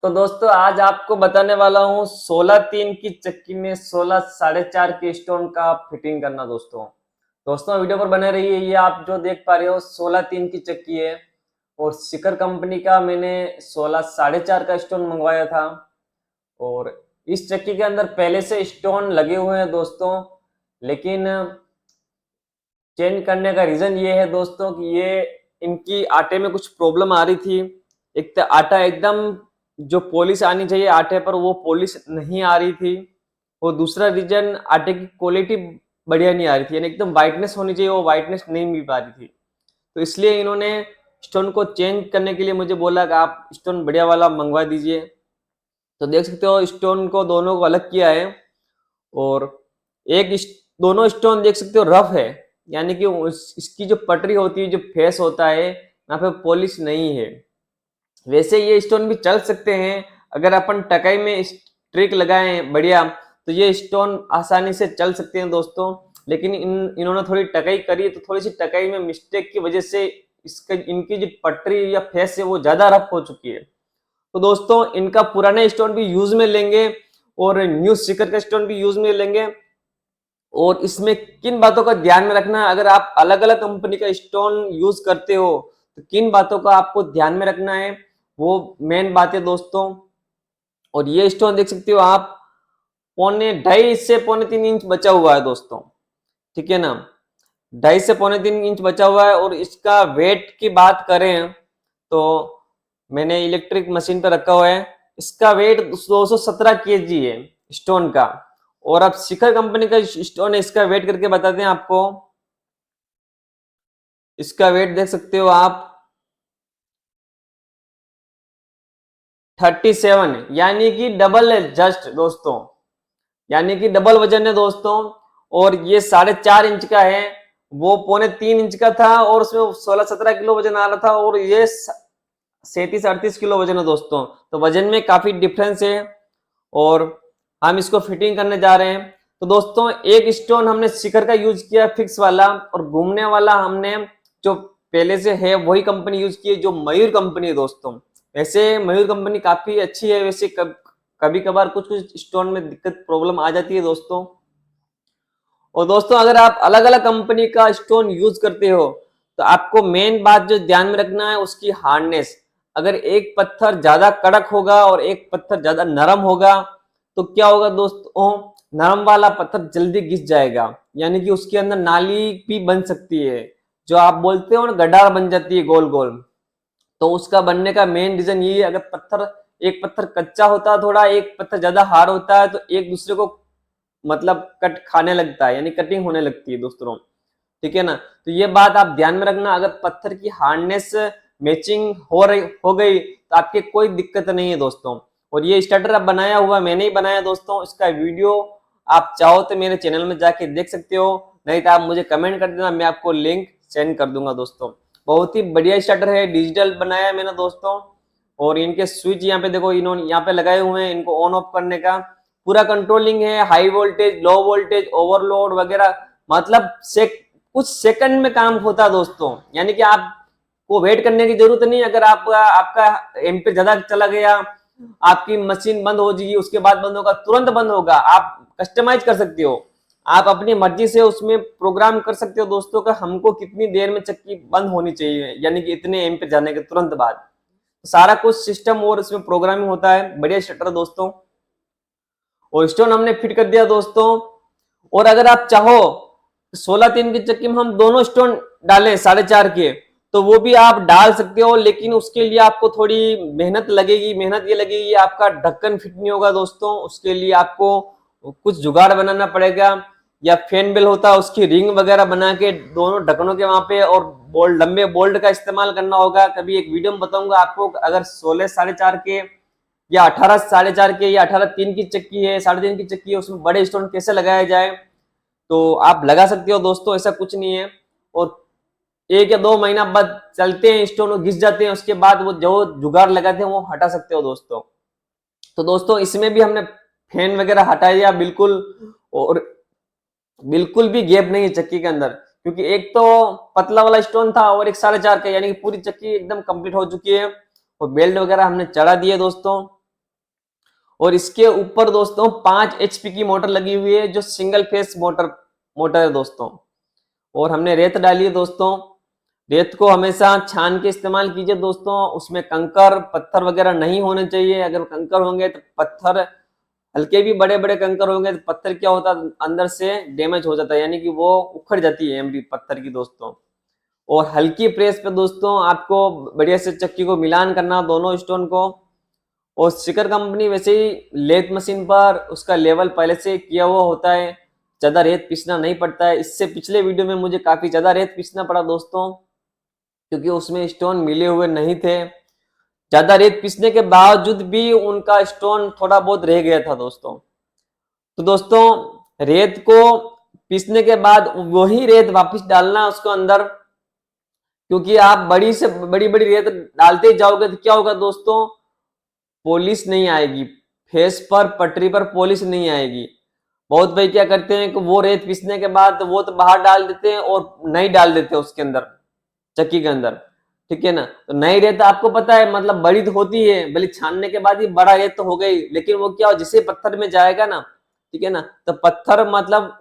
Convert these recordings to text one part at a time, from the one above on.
तो दोस्तों आज आपको बताने वाला हूँ 16-3 की चक्की में 16 4.5 के स्टोन का फिटिंग करना। दोस्तों वीडियो पर बने रहिए। ये आप जो देख पा रहे हो 16-3 की चक्की है और शिखर कंपनी का मैंने 16 4.5 का स्टोन मंगवाया था। और इस चक्की के अंदर पहले से स्टोन लगे हुए हैं दोस्तों, लेकिन चेंज करने का रीजन ये है दोस्तों कि ये इनकी आटे में कुछ प्रॉब्लम आ रही थी। एक तो आटा एकदम जो पॉलिश आनी चाहिए आटे पर वो पॉलिश नहीं आ रही थी, और दूसरा रीजन आटे की क्वालिटी बढ़िया नहीं आ रही थी, यानी एकदम वाइटनेस होनी चाहिए वो वाइटनेस नहीं मिल पा रही थी। तो इसलिए इन्होंने स्टोन को चेंज करने के लिए मुझे बोला कि आप स्टोन बढ़िया वाला मंगवा दीजिए। तो देख सकते हो स्टोन को दोनों को अलग किया है, और दोनों स्टोन देख सकते हो रफ है, यानी कि इसकी जो पटरी होती है, जो फेस होता है, यहाँ पे पॉलिश नहीं है। वैसे ये स्टोन भी चल सकते हैं अगर अपन टकाई में ट्रिक लगाएं बढ़िया, तो ये स्टोन आसानी से चल सकते हैं दोस्तों। लेकिन इन्होंने थोड़ी टकाई करी, तो थोड़ी सी टकाई में मिस्टेक की वजह से इनकी जो पटरी या फेस है वो ज्यादा रफ हो चुकी है। तो दोस्तों इनका पुराना स्टोन भी यूज में लेंगे और न्यू शिखर का स्टोन भी यूज में लेंगे। और इसमें किन बातों का ध्यान में रखना है, अगर आप अलग अलग कंपनी का स्टोन यूज करते हो तो किन बातों का आपको ध्यान में रखना है, वो मेन बात है दोस्तों। और ये स्टोन देख सकते हो आप, 2.5 से 3.25 इंच बचा हुआ है दोस्तों, ठीक है ना। 2.5 से 3.25 इंच बचा हुआ है। और इसका वेट की बात करें तो मैंने इलेक्ट्रिक मशीन पर रखा हुआ है, इसका वेट 217 केजी है स्टोन का। और अब शिखर कंपनी का स्टोन है, इसका वेट करके बताते हैं आपको। इसका वेट देख सकते हो आप 37 है, यानी कि डबल है जस्ट दोस्तों, यानी कि डबल वजन है दोस्तों। और ये 4.5 इंच का है, वो 2.25 इंच का था और उसमें 16-17 किलो वजन आ रहा था, और ये 37-38 किलो वजन है दोस्तों। तो वजन में काफी डिफरेंस है, और हम इसको फिटिंग करने जा रहे हैं। तो दोस्तों एक स्टोन हमने शिखर का यूज किया फिक्स वाला, और घूमने वाला हमने जो पहले से है वही कंपनी यूज की है, जो मयूर कंपनी है दोस्तों। वैसे मयूर कंपनी काफी अच्छी है, वैसे कभी कभार कुछ कुछ स्टोन में दिक्कत प्रॉब्लम आ जाती है दोस्तों। और दोस्तों अगर आप अलग अलग कंपनी का स्टोन यूज करते हो तो आपको मेन बात जो ध्यान में रखना है उसकी हार्डनेस। अगर एक पत्थर ज्यादा कड़क होगा और एक पत्थर ज्यादा नरम होगा तो क्या होगा दोस्तों, नरम वाला पत्थर जल्दी घिस जाएगा, यानी कि उसके अंदर नाली भी बन सकती है, जो आप बोलते हो ना गड्ढा बन जाती है गोल गोल। तो उसका बनने का मेन रीजन ये है, अगर एक पत्थर कच्चा होता है थोड़ा, एक पत्थर ज्यादा हार्ड होता है, तो एक दूसरे को मतलब कट खाने लगता है, यानी कटिंग होने लगती है दोस्तों, ठीक है ना। तो ये बात आप ध्यान में रखना, अगर पत्थर की हार्डनेस मैचिंग हो गई तो आपके कोई दिक्कत नहीं है दोस्तों। और ये स्टार्टर अब बनाया हुआ मैंने ही बनाया दोस्तों, इसका वीडियो आप चाहो तो मेरे चैनल में जाके देख सकते हो, नहीं तो आप मुझे कमेंट कर देना, मैं आपको लिंक सेंड कर दूंगा दोस्तों। बहुत ही बढ़िया स्टार्टर है, डिजिटल बनाया है मैंने दोस्तों। और इनके स्विच यहाँ पे देखो, इन्होंने यहाँ पे लगाए हुए हैं, इनको ऑन ऑफ करने का पूरा कंट्रोलिंग है, high voltage low voltage overload वगैरह, मतलब कुछ सेकंड में काम होता है दोस्तों, यानी कि आपको वेट करने की जरूरत नहीं। अगर आपका एम्पीयर ज्यादा चला गया, आपकी मशीन बंद हो जाएगी, उसके बाद बंद होगा, तुरंत बंद होगा, आप कस्टमाइज कर सकते हो, आप अपनी मर्जी से उसमें प्रोग्राम कर सकते हो दोस्तों का हमको कितनी देर में चक्की बंद होनी चाहिए, यानी कि इतने एम्पीयर जाने के तुरंत बाद। सारा कुछ सिस्टम और इसमें प्रोग्रामिंग होता है, बढ़िया स्टार्टर दोस्तों। और स्टोन हमने फिट कर दिया दोस्तों। और अगर आप चाहो 16-3 की चक्की में हम दोनों स्टोन डालें 4.5 के, तो वो भी आप डाल सकते हो, लेकिन उसके लिए आपको थोड़ी मेहनत लगेगी। मेहनत ये लगेगी, आपका ढक्कन फिट नहीं होगा दोस्तों, उसके लिए आपको कुछ जुगाड़ बनाना पड़ेगा, या फैन बेल होता है उसकी रिंग वगैरह बना के दोनों ढक्कनों के वहां पे, और बोल्ट लंबे बोल्ट का इस्तेमाल करना होगा। कभी एक वीडियो में बताऊंगा आपको, अगर 16 4.5 के या 18 4.5 के या 18-3 की चक्की है, 3.5 की चक्की है, उसमें बड़े स्टोन कैसे लगाया जाए, तो आप लगा सकते हो दोस्तों, ऐसा कुछ नहीं है। और 1 या 2 महीना बाद चलते हैं स्टोन, घिस जाते हैं, उसके बाद वो जो जुगाड़ लगाते हैं वो हटा सकते हो दोस्तों। तो दोस्तों इसमें भी हमने फैन वगैरह हटा दिया बिल्कुल, और बिल्कुल भी गैप नहीं है चक्की के अंदर, क्योंकि एक तो पतला वाला स्टोन था और एक 4.5 का, यानी कि पूरी चक्की एकदम कंप्लीट हो चुकी है। और बेल्ट वगैरह हमने चढ़ा दिए दोस्तों। और इसके ऊपर दोस्तों 5 HP की मोटर लगी हुई है जो सिंगल फेस मोटर है दोस्तों। और हमने रेत डाली है दोस्तों। रेत को हमेशा छान के इस्तेमाल कीजिए दोस्तों, उसमें कंकर पत्थर वगैरह नहीं होने चाहिए। अगर कंकर होंगे तो पत्थर हल्के भी बड़े बड़े कंकर होंगे तो पत्थर क्या होता है अंदर से डैमेज हो जाता है, यानी कि वो उखड़ जाती है एमडी पत्थर की दोस्तों। और हल्की प्रेस पे दोस्तों आपको बढ़िया से चक्की को मिलान करना दोनों स्टोन को। और शिखर कंपनी वैसे ही लेथ मशीन पर उसका लेवल पहले से किया हुआ होता है, ज्यादा रेत पीसना नहीं पड़ता है। इससे पिछले वीडियो में मुझे काफी ज्यादा रेत पीसना पड़ा दोस्तों, क्योंकि उसमें स्टोन मिले हुए नहीं थे। ज्यादा रेत पीसने के बावजूद भी उनका स्टोन थोड़ा बहुत रह गया था दोस्तों। तो दोस्तों रेत को पीसने के बाद वही रेत वापस डालना उसको अंदर, क्योंकि आप बड़ी से बड़ी बड़ी रेत डालते जाओगे तो क्या होगा दोस्तों, पॉलिश नहीं आएगी, फेस पर पटरी पर पॉलिश नहीं आएगी। बहुत भाई क्या करते हैं कि वो रेत पीसने के बाद वो तो बाहर डाल देते हैं और नहीं डाल देते उसके अंदर चक्की के अंदर, ठीक है ना। तो नई रेत आपको पता है मतलब बड़ी तो होती है, भले छानने के बाद ही बड़ा रेत तो हो गई, लेकिन वो क्या हो जिसे पत्थर में जाएगा ना, ठीक है ना, तो पत्थर मतलब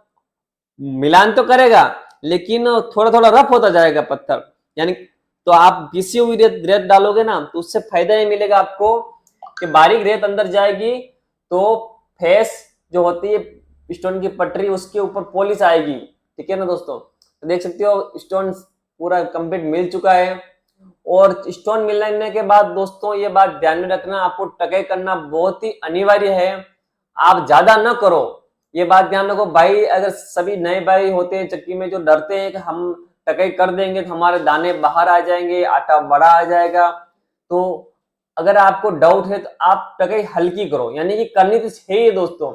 मिलान तो करेगा लेकिन थोड़ा थोड़ा रफ होता जाएगा पत्थर, यानी तो आप पीसी हुई रेत डालोगे ना तो उससे फायदा ये मिलेगा आपको कि बारीक रेत अंदर जाएगी तो फेस जो होती है स्टोन की पटरी उसके ऊपर पॉलिश आएगी, ठीक है ना दोस्तों। तो देख सकते हो स्टोन पूरा कंप्लीट मिल चुका है। और स्टोन मिलने के बाद दोस्तों ये बात ध्यान में रखना, आपको टकाई करना बहुत ही अनिवार्य है। आप ज्यादा न करो, ये बात ध्यान रखो भाई। अगर सभी नए भाई होते हैं चक्की में जो डरते हैं कि हम टकाई कर देंगे तो हमारे दाने बाहर आ जाएंगे, आटा बड़ा आ जाएगा, तो अगर आपको डाउट है तो आप टकाई हल्की करो, यानी कि करनी तो चाहिए दोस्तों,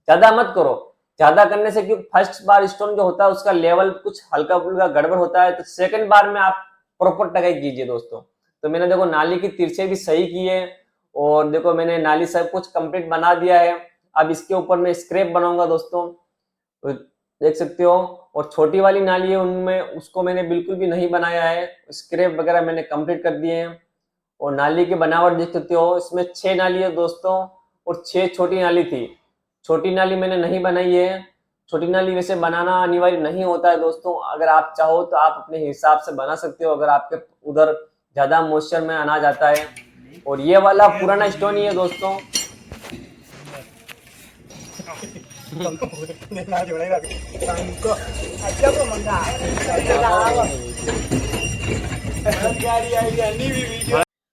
ज्यादा मत करो। ज्यादा करने से क्योंकि फर्स्ट बार स्टोन जो होता है उसका लेवल कुछ हल्का फुल्का गड़बड़ होता है, तो सेकंड बार में आप प्रॉपर टकाई कीजिए दोस्तों। तो मैंने देखो नाली की तिरछे भी सही की है और देखो मैंने नाली सब कुछ कंप्लीट बना दिया है। अब इसके ऊपर मैं स्क्रैप बनाऊंगा दोस्तों, तो देख सकते हो। और छोटी वाली नाली है उनमें उसको मैंने बिल्कुल भी नहीं बनाया है, स्क्रैप वगैरह मैंने कंप्लीट कर दिए हैं। और नाली की बनावट देख सकते हो, इसमें 6 नाली है दोस्तों और 6 छोटी नाली थी। छोटी नाली मैंने नहीं बनाई है, छोटी नाली वैसे बनाना अनिवार्य नहीं होता है दोस्तों, अगर आप चाहो तो आप अपने हिसाब से बना सकते हो, अगर आपके उधर ज्यादा मॉइस्चर में अनाज आता है। और ये वाला पुराना स्टोन ही है दोस्तों।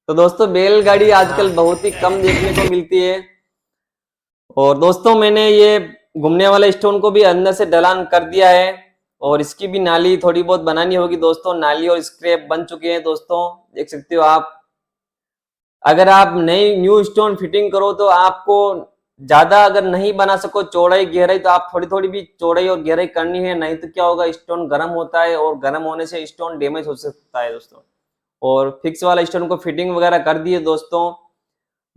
तो दोस्तों बैलगाड़ी आजकल बहुत ही कम देखने को मिलती है। और दोस्तों मैंने ये घूमने वाले स्टोन को भी अंदर से ढलान कर दिया है और इसकी भी नाली थोड़ी बहुत बनानी होगी दोस्तों। नाली और स्क्रैप बन चुके हैं दोस्तों, देख सकते हो आप। अगर आप नई न्यू स्टोन फिटिंग करो तो आपको ज्यादा अगर नहीं बना सको चौड़ाई गहराई, तो आप थोड़ी थोड़ी भी चौड़ाई और गहराई करनी है, नहीं तो क्या होगा स्टोन गर्म होता है और गर्म होने से स्टोन डैमेज हो सकता है दोस्तों। और फिक्स वाला स्टोन को फिटिंग वगैरह कर दिए दोस्तों।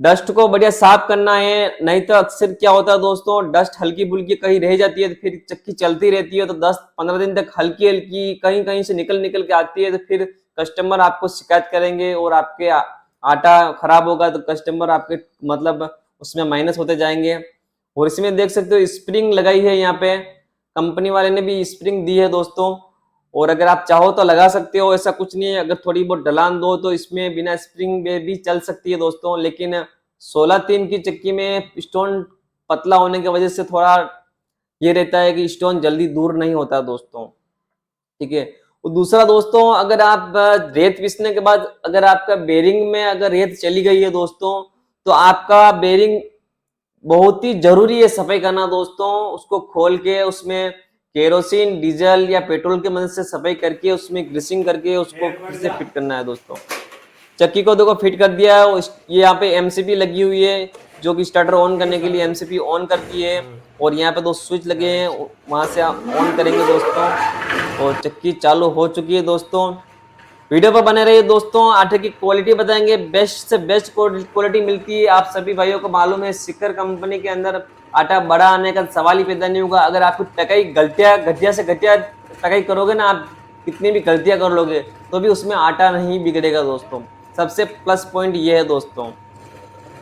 डस्ट को बढ़िया साफ करना है, नहीं तो अक्सर क्या होता है दोस्तों डस्ट हल्की फुल्की कहीं रह जाती है तो फिर चक्की चलती रहती है तो 10-15 दिन तक हल्की हल्की कहीं कहीं से निकल निकल के आती है, तो फिर कस्टमर आपको शिकायत करेंगे और आपके आटा खराब होगा तो कस्टमर आपके मतलब उसमें माइनस होते जाएंगे। और इसमें देख सकते हो स्प्रिंग लगाई है, यहाँ पे कंपनी वाले ने भी स्प्रिंग दी है दोस्तों। और अगर आप चाहो तो लगा सकते हो, ऐसा कुछ नहीं है। अगर थोड़ी बहुत ढलान दो तो इसमें बिना स्प्रिंग में भी चल सकती है दोस्तों, लेकिन 16-3 की चक्की में स्टोन पतला होने की वजह से थोड़ा ये रहता है कि स्टोन जल्दी दूर नहीं होता दोस्तों, ठीक है। और दूसरा दोस्तों अगर आप रेत पीसने के बाद अगर आपका बेरिंग में अगर रेत चली गई है दोस्तों, तो आपका बेरिंग बहुत ही जरूरी है सफाई करना दोस्तों। उसको खोल के उसमें केरोसिन डीजल या पेट्रोल की मदद से सफाई करके उसमें ग्रीसिंग करके उसको फिर से फिट करना है दोस्तों। चक्की को देखो फिट कर दिया है। ये यहाँ पे एमसीपी लगी हुई है जो कि स्टार्टर ऑन करने के लिए एमसीपी ऑन करती है। और यहाँ पे 2 स्विच लगे हैं, वहां से आप ऑन करेंगे दोस्तों। और चक्की चालू हो चुकी है दोस्तों। वीडियो पर बने रहिए दोस्तों, आटे की क्वालिटी बताएंगे, बेस्ट से बेस्ट क्वालिटी मिलती है। आप सभी भाइयों को मालूम है शिखर कंपनी के अंदर आटा बड़ा आने का सवाल ही पैदा नहीं होगा। अगर आपकी टकाई गलतियां घटिया से घटिया टकाई करोगे ना, आप कितनी भी गलतियां कर लोगे तो भी उसमें आटा नहीं बिगड़ेगा दोस्तों। सबसे प्लस पॉइंट ये है दोस्तों।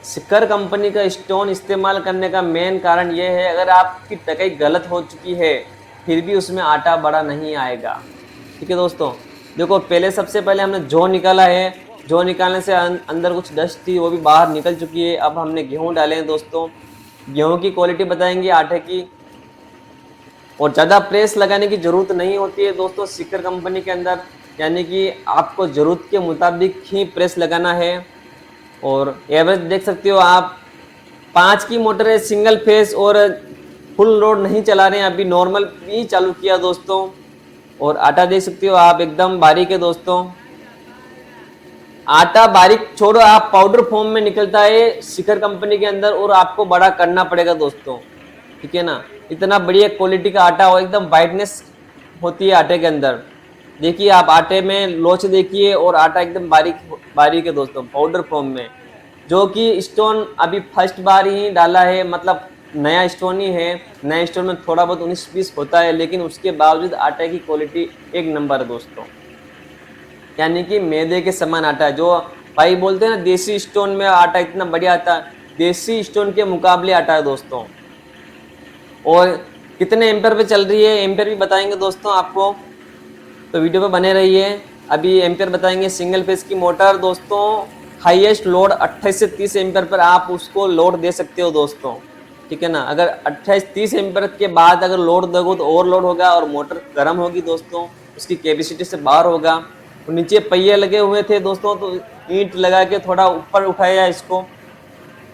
शिखर कंपनी का स्टोन इस्तेमाल करने का मेन कारण ये है, अगर आपकी टकाई गलत हो चुकी है फिर भी उसमें आटा बड़ा नहीं आएगा। ठीक है दोस्तों, देखो पहले सबसे पहले हमने जौ निकाला है, जौ निकालने से अंदर कुछ डस्ट थी वो भी बाहर निकल चुकी है। अब हमने गेहूं डाले हैं दोस्तों, गेहूं की क्वालिटी बताएंगे आटे की, और ज़्यादा प्रेस लगाने की ज़रूरत नहीं होती है दोस्तों शिखर कंपनी के अंदर, यानी कि आपको ज़रूरत के मुताबिक ही प्रेस लगाना है। और एवरेज देख सकते हो आप, 5 की मोटर है सिंगल फेस, और फुल लोड नहीं चला रहे हैं, अभी नॉर्मल भी चालू किया दोस्तों। और आटा देख सकते हो आप एकदम बारीक है दोस्तों, आटा बारीक छोड़ो आप, पाउडर फॉर्म में निकलता है शिखर कंपनी के अंदर, और आपको बड़ा करना पड़ेगा दोस्तों। ठीक है ना, इतना बढ़िया क्वालिटी का आटा हो, एकदम वाइटनेस होती है आटे के अंदर। देखिए आप आटे में लोच देखिए, और आटा एकदम बारीक बारीक है दोस्तों, पाउडर फॉर्म में। जो कि स्टोन अभी फर्स्ट बार ही डाला है, मतलब नया स्टोन ही है। नया स्टोन में थोड़ा बहुत 19-20 होता है, लेकिन उसके बावजूद आटे की क्वालिटी एक नंबर है दोस्तों, यानी कि मैदे के समान आटा है। जो भाई बोलते हैं ना देसी स्टोन में आटा इतना बढ़िया आता है, देसी स्टोन के मुकाबले आटा है दोस्तों। और कितने एम्पेयर पे चल रही है, एम्पेयर भी बताएंगे दोस्तों आपको, तो वीडियो पे बने रहिए। अभी एम्पेयर बताएंगे। सिंगल फेज की मोटर दोस्तों, हाईएस्ट लोड 28 से 30 एम्पेयर पर आप उसको लोड दे सकते हो दोस्तों। ठीक है ना, अगर 28-30 एम्पेयर के बाद अगर लोड दोगे तो ओवरलोड होगा और मोटर गर्म होगी दोस्तों, उसकी कैपेसिटी से बाहर होगा। तो नीचे पहिए लगे हुए थे दोस्तों, तो ईंट लगा के थोड़ा ऊपर उठाया इसको।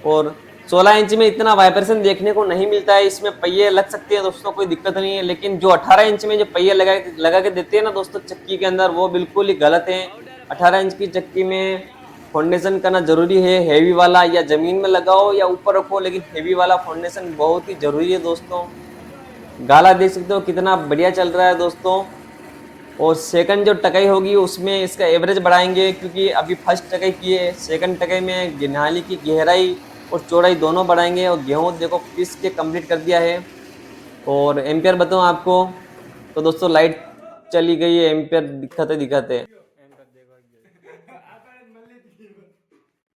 और 16 इंच में इतना वाइब्रेशन देखने को नहीं मिलता है, इसमें पहिए लग सकते हैं दोस्तों, कोई दिक्कत नहीं है। लेकिन जो 18 इंच में जो पहिए लगा के देते हैं ना दोस्तों चक्की के अंदर, वो बिल्कुल ही गलत है। 18 इंच की चक्की में फाउंडेशन करना जरूरी है, हैवी वाला, या जमीन में लगाओ या ऊपर रखो, लेकिन हैवी वाला फाउंडेशन बहुत ही जरूरी है दोस्तों। गाला देख सकते हो कितना बढ़िया चल रहा है दोस्तों। और सेकंड जो टकाई होगी उसमें इसका एवरेज बढ़ाएंगे, क्योंकि अभी फर्स्ट टकाई की है, सेकंड टकाई में नाली की गहराई और चौड़ाई दोनों बढ़ाएंगे। और गेहूँ देखो पीस के कंप्लीट कर दिया है। और एम्पेयर बताऊँ आपको, तो दोस्तों लाइट चली गई है, एम्पेयर दिखाते दिखाते